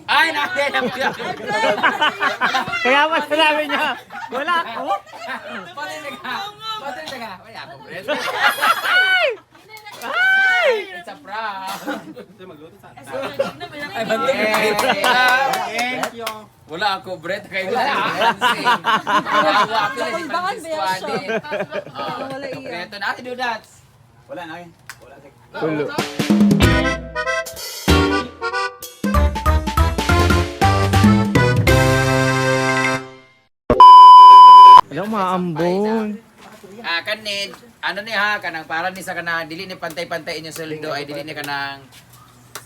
Ay, nakin! Kaya pa sinabi niya, wala ako. Pati na ka. Wala ako, Brett. Ay! It's a prank. Ay, Thank you. Wala ako, Brett. Kayo na dancing. Wala ako na si Francis Tuane. Kompleto na. Ate Dudats. Wala na eh. Wala na. Tulo. Alam, maambon. Kanid, ano ni ha, kanang para ni sa kanang dili ni pantay-pantay inyo sweldo ay dili ni kanang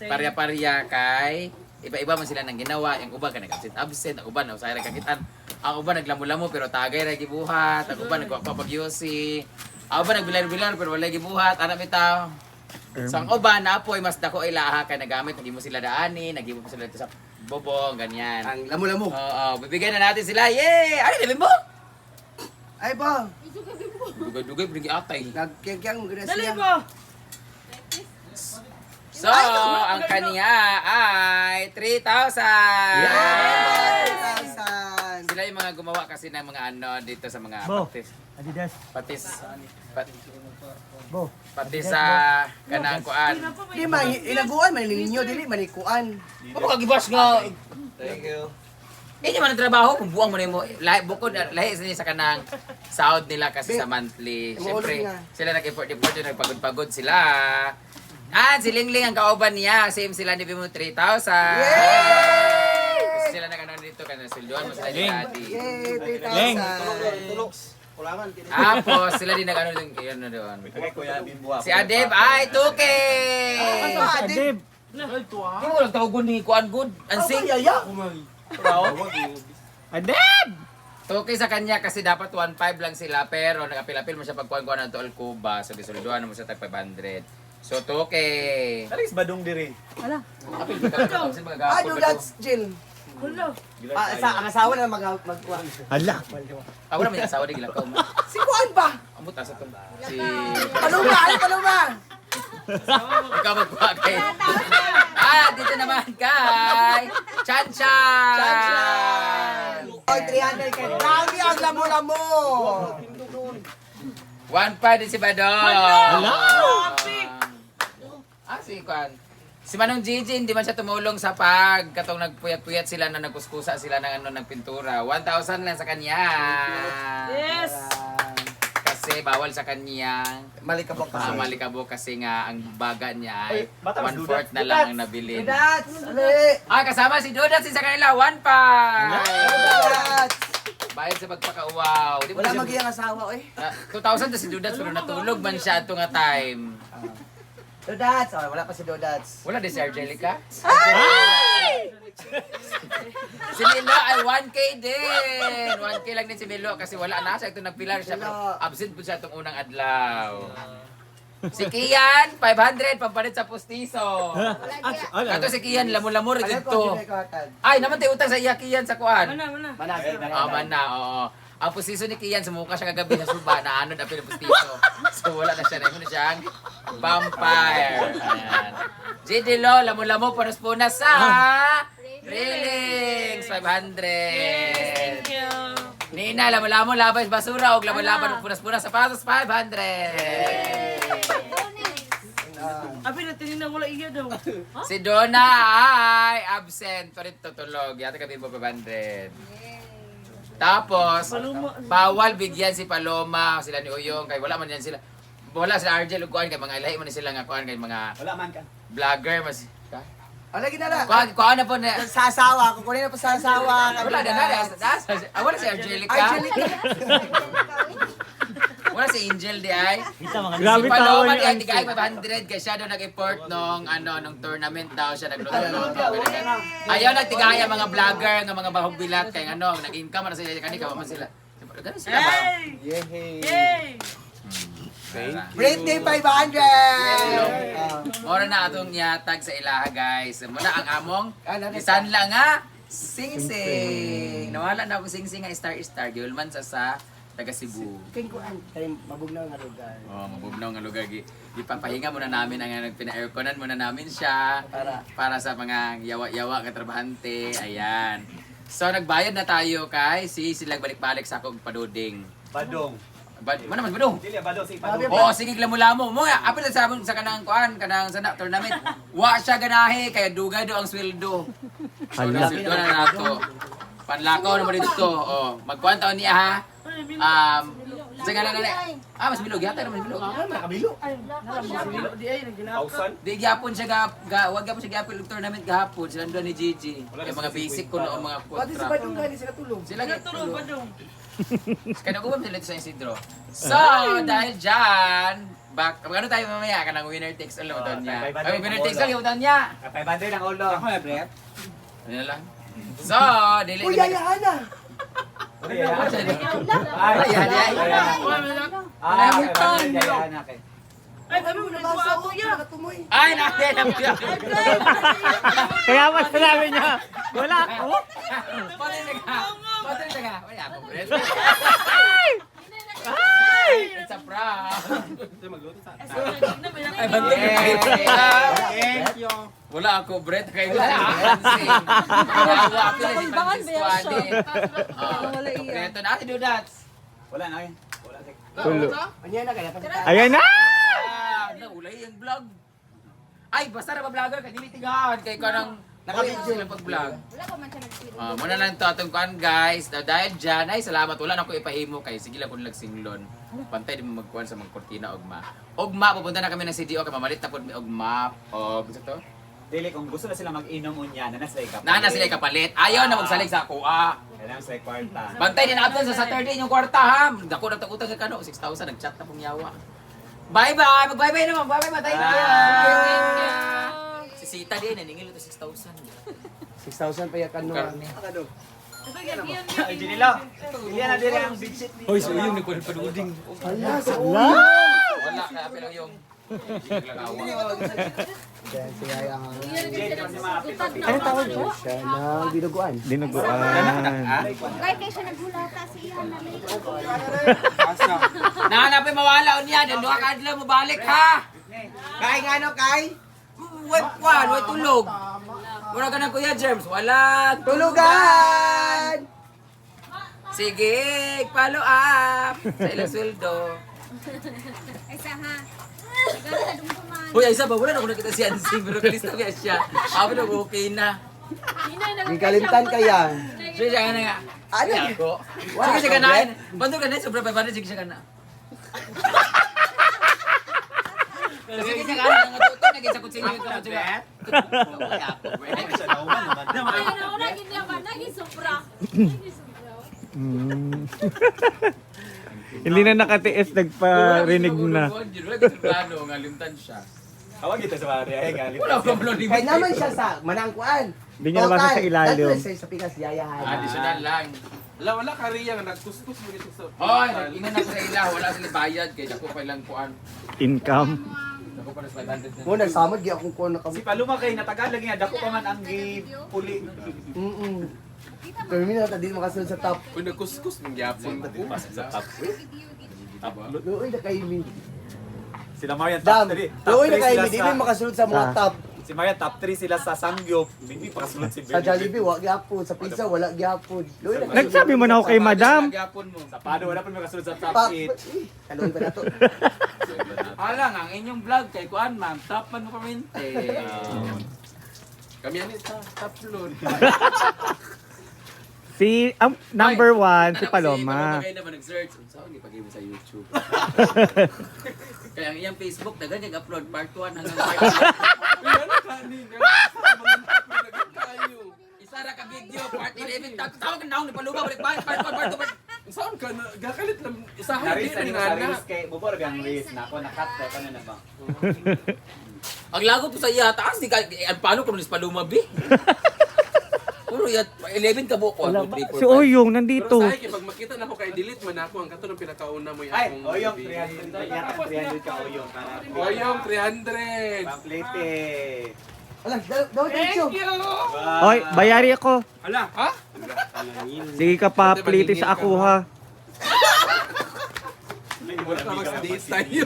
parya-parya kay iba-iba man sila nang ginawa, yung uban ka nag-absent, ang uban na usay ra kakitan, ang uban naglamu-lamu pero tagay ra gibuhat, ang uban nagpapagyosi, ang uban nagbilar-bilar pero wala gibuhat, ana bitaw. So ang uban na apoy mas dako ay laha kay nagamit, nagimo sila daani, nagimo sila dito sa bobong ganyan. Ang lamu-lamu. Oo, bibigyan na natin sila. Yay! Ano din mo? Ay ba? Dugay-dugay pinagi atay. Nagkyang maganda Dali siya. mo! So, ang kaniya ay 3,000! Sila yung mga gumawa kasi ng mga ano dito sa mga Bo. Adidas. patis sa kanang kuan. Di man, ilaguan man ninyo, dili manikuan. Ano ka gibas nga? Thank you. Hindi man ang trabaho kung buwang mo na mo. Bukod lahi sa kanang sahod nila kasi sa monthly. Siyempre, sila nag-import-import yun, nagpagod-pagod sila. Si Lingling ang kauban niya. Same sila ni Bimo 3,000. Sila nag-ano dito ka na silduan mo sila ni Daddy. Yay, 3,000. Tapos sila din nag-ano din kayo na doon. Kuya Bimbo. Si Adeb ay 2K! Adib. Hindi mo lang tawagon ni Kuan Good. Ansing. Adib! 2K sa kanya kasi dapat 1.5 lang sila pero nag-apil-apil mo siya pagkuhan ng Tool Cuba. So disulduan mo siya tag 500. So 2K. Alis badong diri. Apil ka ba kasi Ano magagapon that's Jill? Hulo! Ang asawa na magkuha. Hala. Ako naman yung asawa di gilakaw mo. Si Kuan ba? Amot asa to. Si Paluma, ay paluma. ikaw magkuha kay. Dito naman kay Chan Chan. Oy, 300 kay. Grabe ang lamu-lamu. 1.5 din si Badong. Hala. Si Kuan. Si Manong Gigi, hindi man siya tumulong sa katong nagpuyat-puyat sila na nagkuskusa sila ng nagpintura. 1,000 lang sa kanya. Yes! Kasi bawal sa kanya. Malikabok Malikabo kasi nga ang baga niya ay bata, mas 1/4 na lang ang nabili. That's ali. Kasama si Dodat sa kanila, 1.5. That's. Bayad sa pagpakauwaw. Di ba Wala siya- magiyang asawa oy. 2,000 na si Dodat pero natulog man siya atong nga time. Dodats. Oh, wala pa si Dodats. Wala din si Angelica. Si Milo ay 1K din. 1K lang din si Milo kasi wala na siya. Ito nagpilar siya. Pero absent po siya itong unang adlaw. Si Kian, 500 pampalit sa pustiso. Ato si Kian, lamu-lamu rin dito. Ay, naman tayo utang sa iya Kian sa kuan. Mana? Man, oo. Ang pustiso ni Kian, sumuka siya kagabi sa suba na ano na pustiso. So wala na siya. Ano siyang vampire. Ayan. JD Lo, lamu-lamu, punas-punas sa Railings, 500. Thank you! Nina, lamu-lamu, labay sa basura, o lamu-laban, punas-punas sa patos, 500. Abi na tinina wala iya daw. Si Donna ay absent pa rin tutulog. Yata kami mo 500. Tapos, bawal bigyan si Paloma, sila ni Uyong, kay wala man yan sila. Wala sila Argel ug kuan kay mga ilahi man sila nga kuan kay mga Wala man ka. vlogger mas. Ala ginala. Kuan na po na. Sa asawa, kukunin na po sa asawa. Wala na. Wala si Angelica. Angelica. Wala si Angel di ay. Grabe Si tawa Paloma ni di ay Auntie. tigay 500 kay siya daw nag-import nung tournament daw siya nagluto. Ayaw nagtigaya mga vlogger nga mga bahog bilat kay nag-income na sila kani ka man sila. Ganun sila ba? Hey! Yay. Yay! Birthday 500. Mora na atong yatag sa ilaha guys. Muna ang among isan lang nga sing-sing. Nawala na ako sing-sing nga star-star. Giulman sa taga Cebu. Kay mabugnaw nga lugar. Oh, mabubnaw nga lugar. Ipapahinga muna namin ang pina-airconan muna namin siya para sa mga yawa-yawa nga trabahante. Ayan. So nagbayad na tayo kay silang balik-balik sa akong paduding. Badong. Mana man badong? Dili badong si Badong. Oo, sige lamo-lamo. Mo nga apil sa kanang kuan, kanang sa tournament. Wa siya ganahe kaya dugay do ang sweldo. So Hala. sweldo na nato. Panlakaw naman dito. Oh, magkuan taon niya ha. Sa ganang mas bilog yata naman bilog. Nakabilo. Di ay nagilaka. Pausan. Di gyapon siya wag gyapon siya gyapon yung tournament gahapon. Sila doon ni Gigi. Yung mga basic ko no mga Pati sa kontra. badong gani sila tulog. Sila Tulog ba dong? Kaya ko sila sa Isidro. So, dahil dyan, ano tayo mamaya? Kanang winner takes all yung utan niya. Ay, winner takes all yung utan niya. 500 ang ulo. Ako na, Brett. Ano na lang? So, dili. Uy, yayahan na! Ay, Ay, kami mo nagwa ako ya. Nakatumoy. Ay, nakin! Kaya mas sinabi niya, wala ako. Pati na ka! Pati na ka! Wala ako, Brett. It's a prank! Ay, bandi wala ako, Brett. Kayo wala. Wala ako na si Francisco Ade. Kompleto na. Ate Dudats. Wala na yun. Wala. Tulo. Anya na kaya pagkita. Ayan na! Naulay yung vlog. Ay, basta na ba-vlogger ka, nilitigahan kay ko nang nakabidyo lang pag-vlog. Wala ko man siya nag-video. Muna lang ito atong kuhan guys. Dahil dyan, ay salamat. Wala na ko ipahimo kay sige lang kung nagsinglon. Pantay din mo magkuhan sa mga kortina ogma. Ogma, pupunta na kami ng CDO kay mamalit na po may ogma. O, gusto to? Dili, kung gusto na sila mag-inom unya, nanas sila ikapalit. Nana sila kapalit. Ayaw na magsalig sa kuha. Kailangan sila kwarta. Bantay din natin sa Saturday yung kwarta ha. Dako na utang ka kano, 6,000 nag-chat na pong yawa. Bye-bye! Mag-bye-bye naman! Bye-bye! Matay na yan! Si Sita din, naningil ito 6,000. 6,000 pa yakan no. Karne. Ay, Ginilo. Hindi na dili ang big shit ni. Hoy, so yung nagpaduding. Hala, sa Wala, kaya pero yung... Yan, si Yaya nga. Jane, kasi maapit. Ano tawag mo? Siya ng binuguan. Dinuguan. Kahit kayo siya naghulata si Ian na late. Nahanapin mawala o niya, dahil ka adlaw mo balik ha! Kay nga no, Kay? Wait tulog. Wala ka na Kuya Germs, wala Tulugan! Sige, follow up sa ilang sweldo. Ay sa ha. Nagana na dumduman. Uy, ay isa ba? Wala na ako nakita si Ansing, pero kalista ko siya. Ako na okay na. Gikalimtan kaya. Sige siya ka na nga. Ano? Sige ako. Sige siya ka na. Bando ka na, sobra 500, sige siya ka na. Sige siya ka na, natuto, naging sa kutsilyo yung kamot siya. Wala ako, Ay na gid niya ba naging sobra. Naging sobra. Hindi na nakatiis, nagparinig na. Wala kita plano, ngalimtan siya. Awag ito sa mga ay galit. Wala akong plano. Kay naman siya sa manangkuan. Hindi niya nabasa sa ilalim. Sa Pinas, yayahan. Additional lang. Wala ka riya nga nagkuskus mo dito sa... Hoy, ingon na ko sa ila, wala sila bayad kay dako pa lang kuan. Income. Dako pa na 500 na. Mo nagsamad gi akong kuan na Si Paluma kay natagalog nga dako pa man ang puli. Pero minsan na din makasunod sa top. Kung nagkuskus ng gyapon ko. Sa top. Doon na kay mi. Sila Marian Dam. top 3. Doon na kay mi, di mi makasunod sa mga Ah. top. Si Marian top 3 sila sa Sangyup. Hindi pakasunod si Sa Jollibee wa gyapon, sa pizza wala gyapon. Doon na. Nagsabi mo na ako kay madam. Gyapon mo. Sa Pado wala pa makasunod sa top Pa. 8. Kaloy pa nato. Alang ang inyong vlog kay kuan ma'am, top man mo kamente. Kami yan sa taplon. Si, number 1, si Paloma. Kaya naman nag-search, saan ipagay mo sa YouTube. Kaya ang iyang Facebook, dagan yung upload part 1 hanggang part 2. Ano kanina? Mga tapon kayo. Isara ka video, part 11, tawag ka na akong nipaluba, balik part 1, part 2, part Saan ka na? Gakalit lang. Isahan Naris din na nga sa na. reels kay bubor gang reels na ako nakat ko ano na ba. Ang lagot po sa iya, taas, di ka, paano kung paluma, bi? Puro yat, 11 ka buko. Wala ba? Si Oyong nandito. Pero sa pag makita na ako kay delete man ako, ang kato ng pinakauna mo yung Ay, akong oyong video. 300 yata 300 ka oyong para. Oyong 300. Pamplete. Ala, daw thank you. Thank you! Oy, bayari ako. Hala, ha? Sige ka pa, pliti sa ako ha. Wala ka mag-date tayo.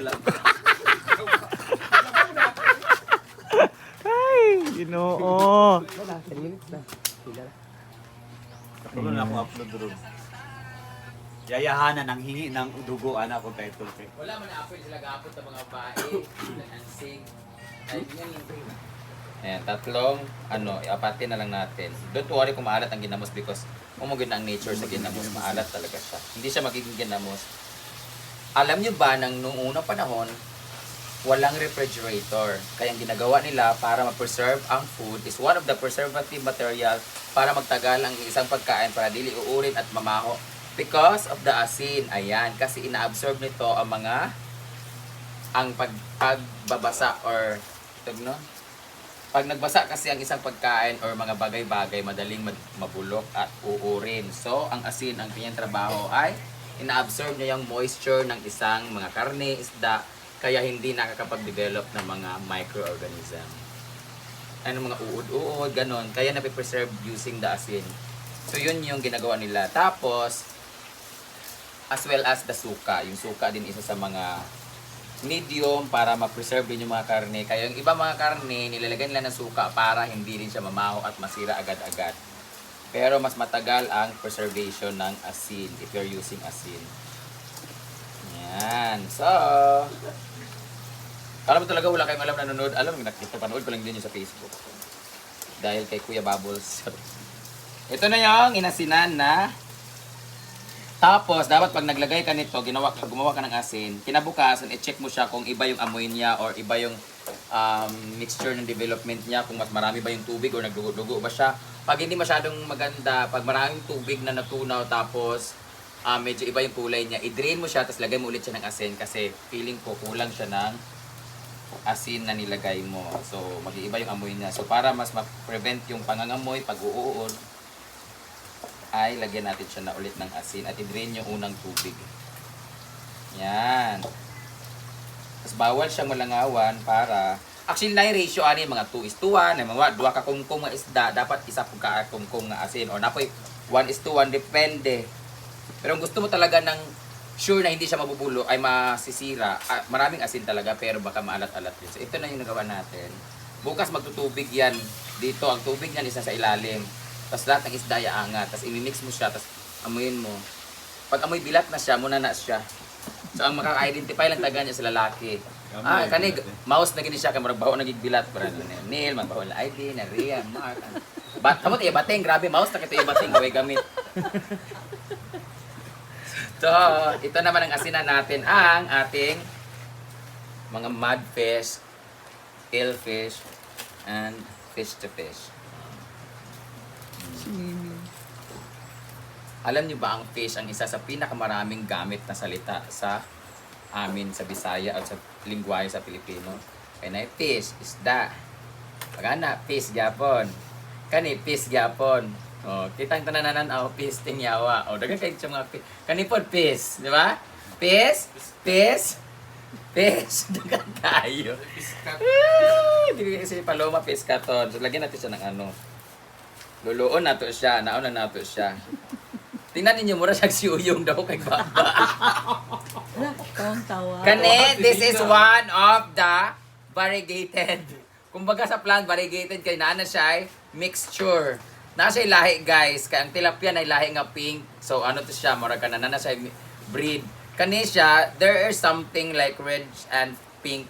Ay, Ginoo. Wala, 10 minutes na. Sila. Tulo na ako upload ron. Yayahanan ang hingi ng dugo anak ko title kay. Wala man na sila gapon sa mga bae, dancing. Ay, yan. Ayan, tatlong, iapatin na lang natin. Don't worry kung maalat ang ginamos because umugin na ang nature sa ginamos. Maalat talaga siya. Hindi siya magiging ginamos. Alam niyo ba nang noong unang panahon, walang refrigerator. Kaya ang ginagawa nila para ma-preserve ang food is one of the preservative material para magtagal ang isang pagkain para dili uurin at mamaho. Because of the asin. Ayan, kasi ina-absorb nito ang pagbabasa or no? Pag nagbasa kasi ang isang pagkain or mga bagay-bagay, madaling mabulok at uurin. So, ang asin, ang kanyang trabaho ay ina-absorb niya yung moisture ng isang mga karne, isda, kaya hindi nakakapag-develop ng mga microorganism. Ano mga uod-uod, ganon. Kaya napipreserve using the asin. So, yun yung ginagawa nila. Tapos, as well as the suka. Yung suka din isa sa mga medium para ma-preserve din yung mga karne. Kaya yung iba mga karne, nilalagyan nila ng suka para hindi din siya mamaho at masira agad-agad. Pero mas matagal ang preservation ng asin if you're using asin. Yan. So, alam mo talaga wala kayong alam na nanonood. Alam mo, nakipanood ko lang din yun sa Facebook. Dahil kay Kuya Bubbles. Ito na yung inasinan na. Tapos, dapat pag naglagay ka nito, gumawa ka ng asin, kinabukasan, i-check mo siya kung iba yung amoy niya or iba yung mixture ng development niya, kung mas marami ba yung tubig or nagdugo-dugo ba siya. Pag hindi masyadong maganda, pag maraming tubig na natunaw tapos medyo iba yung kulay niya, i-drain mo siya, tapos lagay mo ulit siya ng asin kasi feeling ko kulang siya ng asin na nilagay mo. So, mag-iiba yung amoy niya. So, para mas ma-prevent yung pangangamoy, pag-uuod, ay lagyan natin siya na ulit ng asin at i-drain yung unang tubig. Yan. Tapos bawal siya malangawan para... Actually, na yung ratio ani mga 2:1, mga 2 ka kungkong nga isda, dapat isa po ka kungkong nga asin. O napoy 1:1, depende. Pero kung gusto mo talaga ng sure na hindi siya mabubulo, ay masisira, maraming asin talaga, pero baka maalat-alat din. So ito na yung nagawa natin. Bukas magtutubig yan. Dito, ang tubig niyan isa sa ilalim. Tapos lahat ng isda ay angat. Tapos imimix mo siya. Tapos amuyin mo. Pag amoy bilat na siya, muna na siya. So ang makaka-identify lang taga niya sa lalaki. Kanig, mouse na gini siya. Kaya maragbaho naging bilat. Para Neil, magbaho na ID, na Ria, Mark. Kamot bating, grabe. Mouse na kita bating. Gaway gamit. So, ito naman ang asinan natin. Ang ating mga mudfish, eelfish, and fish-to-fish. Alam niyo ba ang fish ang isa sa pinakamaraming gamit na salita sa amin sa Bisaya at sa lingwahe sa Pilipino? Kaya fish, isda. Pagana, fish gyapon. Kani, fish gyapon. Oh, kitang tananan fish ting yawa. Oh, dagan kay sa mga fish. Kani pod fish, di ba? Fish, fish, fish. Dagan kayo. Dili kasi paloma fish katon. So lagyan natin siya ng ano. Luluon nato siya, naon na nato siya. Tingnan ninyo, mura siya si Uyong daw kay Baba. Kani, this is one of the variegated. Kumbaga sa plant, variegated kay na siya ay mixture. Nasa lahi guys, kaya ang tilapia na lahi nga pink. So ano to siya, mura ka na siya breed. Kani siya, there is something like red and pink